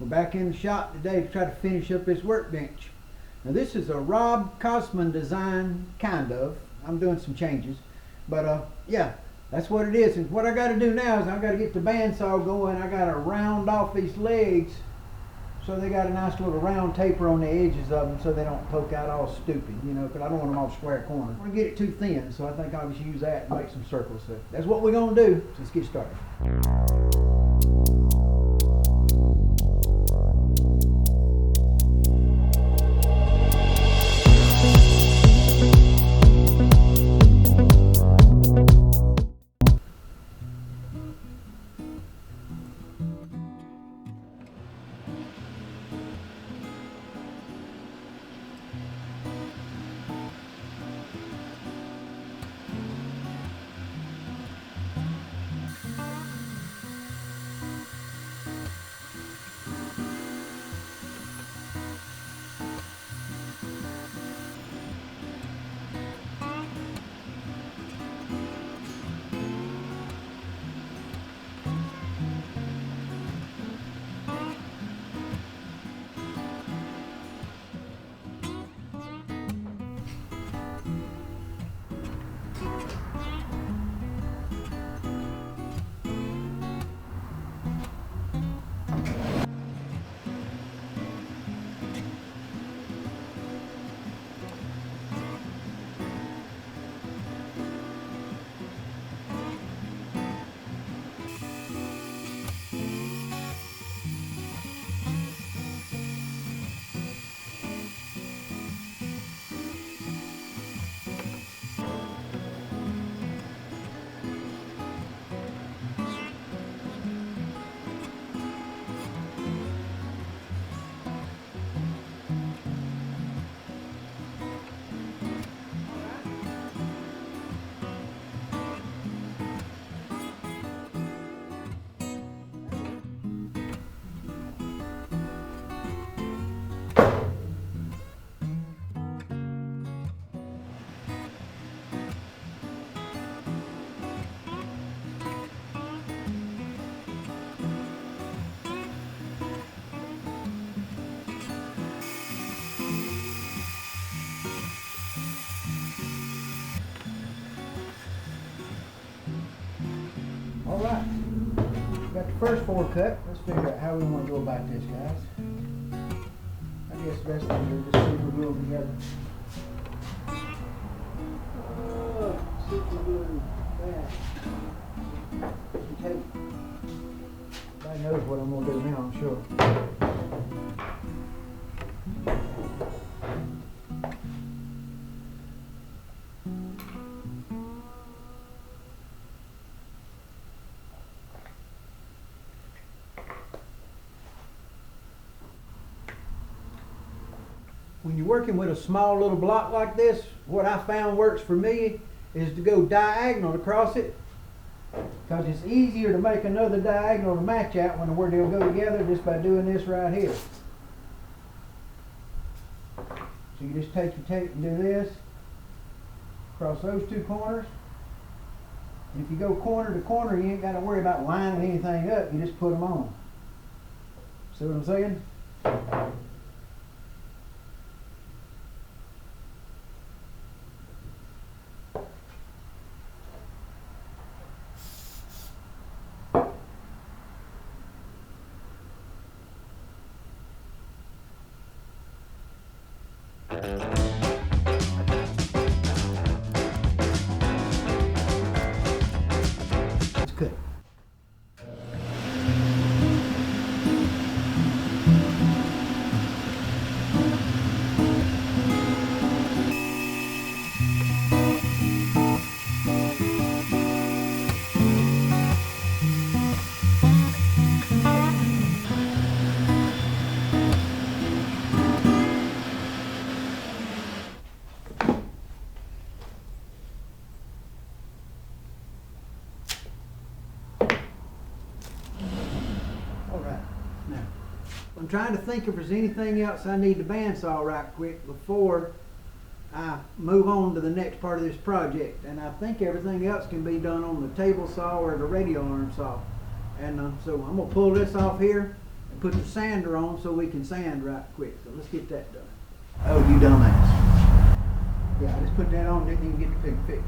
back in the shop today to try to finish up this workbench. Now this is a Rob Cosman design, kind of. I'm doing some changes, but yeah, that's what it is. And what I got to do now is I got to get the bandsaw going. I got to round off these legs so they got a nice little round taper on the edges of them so they don't poke out all stupid, you know, because I don't want them all square corner. I want to get it too thin, so I think I'll just use that and make some circles. So that's what we're going to do. So let's get started. Alright, got the first 4 cut. Let's figure out how we want to go about this, guys. I guess the best thing to do is just super glue them together. Super glue, that. Some tape. Everybody knows what I'm going to do now, I'm sure. When you're working with a small little block like this, what I found works for me is to go diagonal across it, because it's easier to make another diagonal to match out when where they'll go together just by doing this right here. So you just take your tape and do this across those 2 corners. And if you go corner to corner, you ain't got to worry about lining anything up. You just put them on. See what I'm saying? That's good. I'm trying to think if there's anything else I need to bandsaw right quick before I move on to the next part of this project. And I think everything else can be done on the table saw or the radial arm saw. And so I'm going to pull this off here and put the sander on so we can sand right quick. So let's get that done. Oh, you dumbass. Yeah, I just put that on, didn't even get the big picture.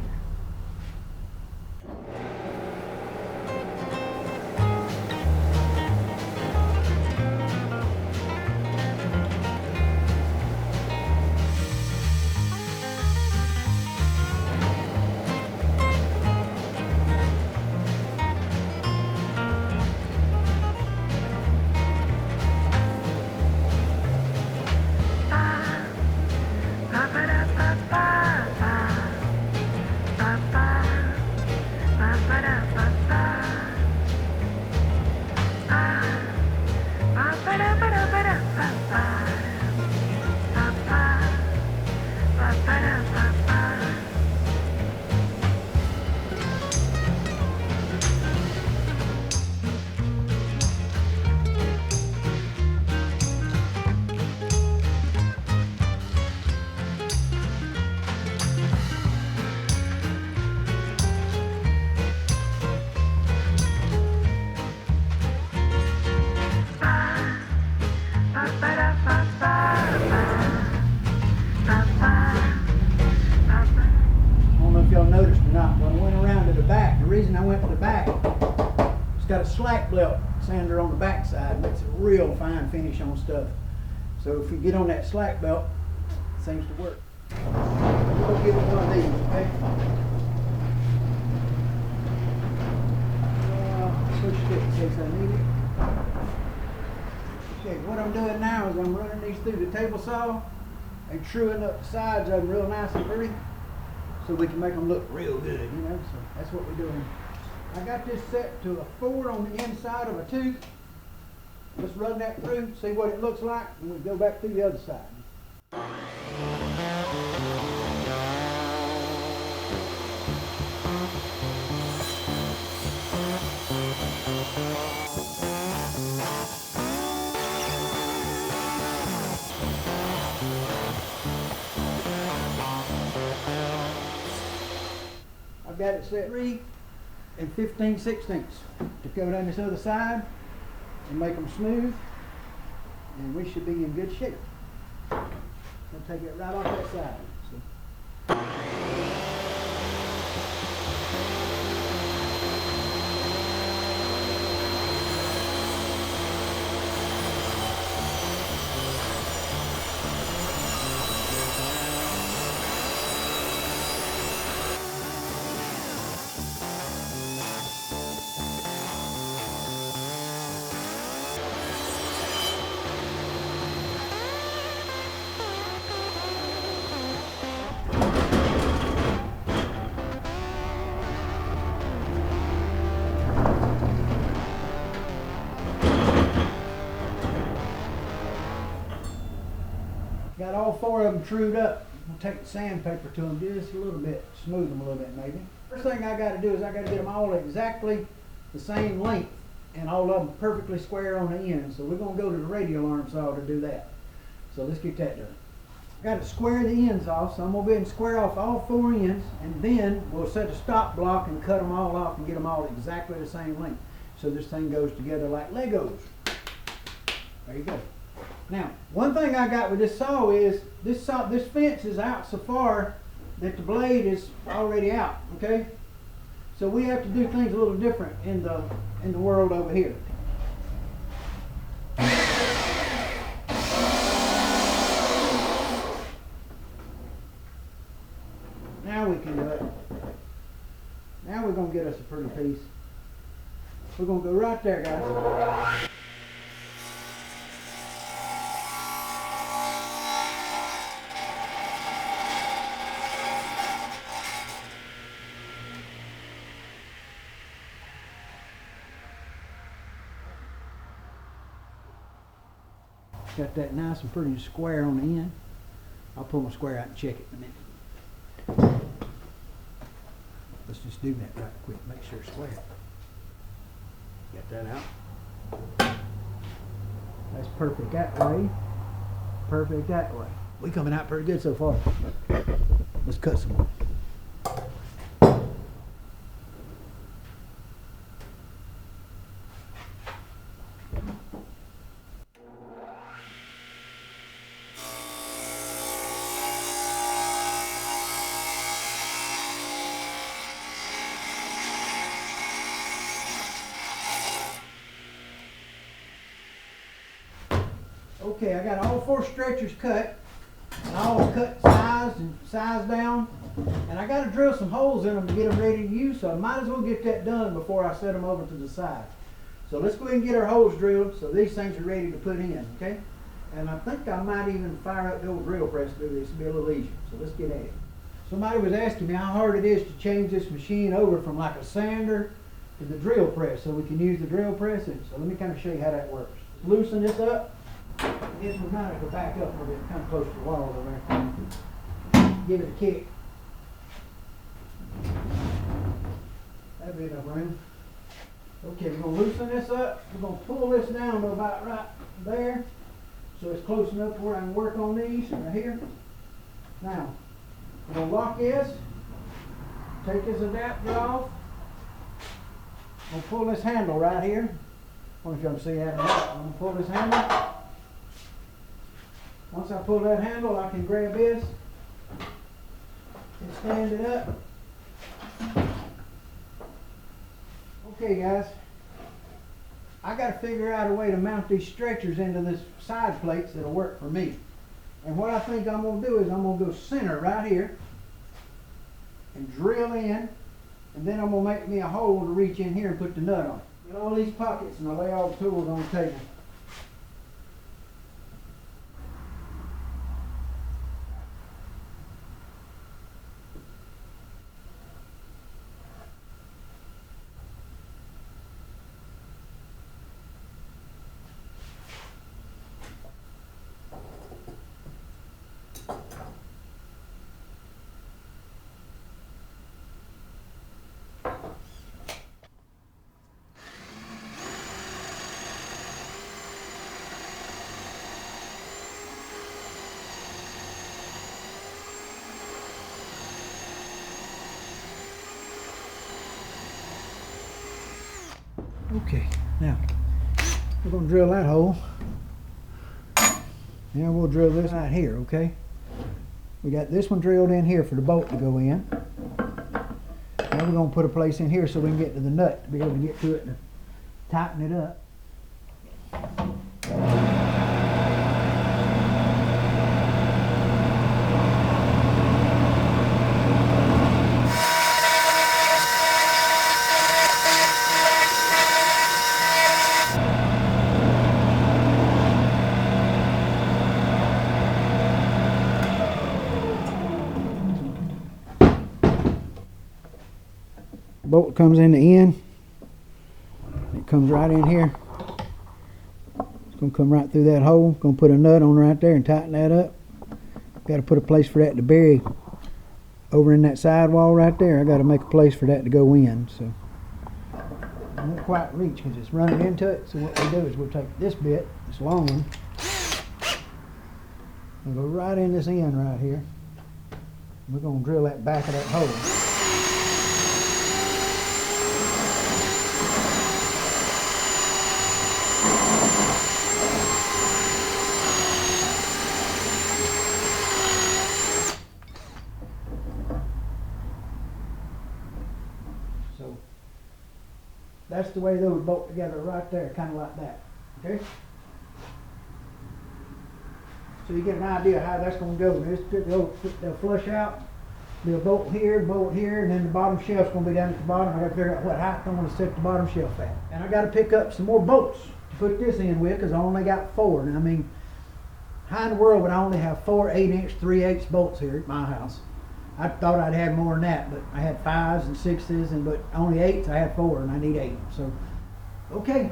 Got a slack belt sander on the back side, makes a real fine finish on stuff. So if you get on that slack belt, it seems to work. We'll give it one of these, okay? Push it in case I need it. Okay, what I'm doing now is I'm running these through the table saw and truing up the sides of them real nice and pretty so we can make them look real good, you know? So that's what we're doing. I got this set to a 4 on the inside of a tooth. Let's run that through, see what it looks like, and we'll go back through the other side. I've got it set 3 and 15/16 to go down this other side and make them smooth, and we should be in good shape. I'll take it right off that side. Got all 4 of them trued up. We'll take the sandpaper to them just a little bit, smooth them a little bit maybe. First thing I got to do is I got to get them all exactly the same length and all of them perfectly square on the end. So we're going to go to the radial arm saw to do that. So let's get that done. Got to square the ends off, so I'm going to go ahead and square off all 4 ends, and then we'll set a stop block and cut them all off and get them all exactly the same length. So this thing goes together like Legos. There you go. Now, one thing I got with this saw is this fence is out so far that the blade is already out, okay? So we have to do things a little different in the world over here. Now we can do it. Now we're going to get us a pretty piece. We're going to go right there, guys. Got that nice and pretty square on the end. I'll pull my square out and check it in a minute. Let's just do that right quick, make sure it's square. Get that out. That's perfect that way. Perfect that way. We coming out pretty good so far. Let's cut some more. Okay, I got all 4 stretchers cut, and all cut sized and sized down, and I got to drill some holes in them to get them ready to use, so I might as well get that done before I set them over to the side. So let's go ahead and get our holes drilled so these things are ready to put in, okay? And I think I might even fire up the old drill press to do this. It'll be a little easier, so let's get at it. Somebody was asking me how hard it is to change this machine over from like a sander to the drill press so we can use the drill press. And so let me kind of show you how that works. Loosen this up. This one might have to back up a little bit, kind of close to the wall over there. Give it a kick. That'd be enough room. Okay, we're going to loosen this up. We're going to pull this down to about right there so it's close enough to where I can work on these right here. Now, we're going to lock this, take this adapter off. I'm going to pull this handle right here. I don't know if y'all can see that or not. I'm going to pull this handle. Once I pull that handle, I can grab this and stand it up. Okay guys, I got to figure out a way to mount these stretchers into this side plates that'll work for me. And what I think I'm going to do is I'm going to go center right here and drill in, and then I'm going to make me a hole to reach in here and put the nut on. Get all these pockets and I lay all the tools on the table. Okay, now we're going to drill that hole. Now we'll drill this right here, okay? We got this one drilled in here for the bolt to go in. Now we're going to put a place in here so we can get to the nut, to be able to get to it and tighten it up. Bolt comes in the end. It comes right in here. It's going to come right through that hole. Going to put a nut on right there and tighten that up. Got to put a place for that to bury over in that sidewall right there. I got to make a place for that to go in. So I won't quite reach because it's running into it. So what we'll do is we'll take this bit, this long one, and go right in this end right here. We're going to drill that back of that hole. So that's the way those bolt together right there, kind of like that. Okay? So you get an idea how that's going to go. They'll flush out. They'll bolt here, and then the bottom shelf's going to be down at the bottom. I got to figure out what height I'm going to set the bottom shelf at. And I got to pick up some more bolts to put this in with because I only got 4. And I mean, how in the world would I only have 4 8-inch 3/8 bolts here at my house? I thought I'd have more than that, but I had 5s and 6s, but only 8s. I had 4, and I need 8. So, okay.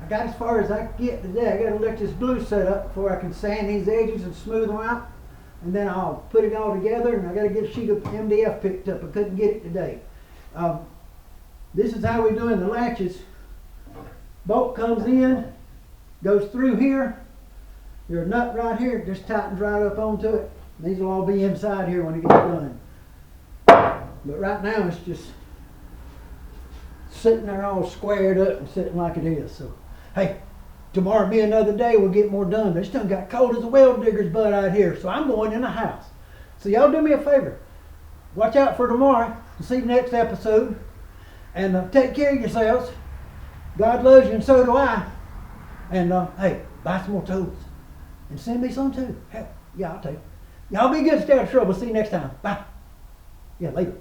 I got as far as I can get today. I got to let this glue set up before I can sand these edges and smooth them out. And then I'll put it all together, and I got to get a sheet of MDF picked up. I couldn't get it today. This is how we're doing the latches. Bolt comes in, goes through here. There's a nut right here. It just tightens right up onto it. These will all be inside here when it gets done. But right now it's just sitting there all squared up and sitting like it is. So, hey, tomorrow will be another day. We'll get more done. But it's done got cold as a well digger's butt out here. So I'm going in the house. So y'all do me a favor. Watch out for tomorrow. We'll see you next episode. And take care of yourselves. God loves you and so do I. And hey, buy some more tools. And send me some too. Hell, yeah, I'll take it. Y'all be good, stay out of trouble. See you next time. Bye. Yeah, later.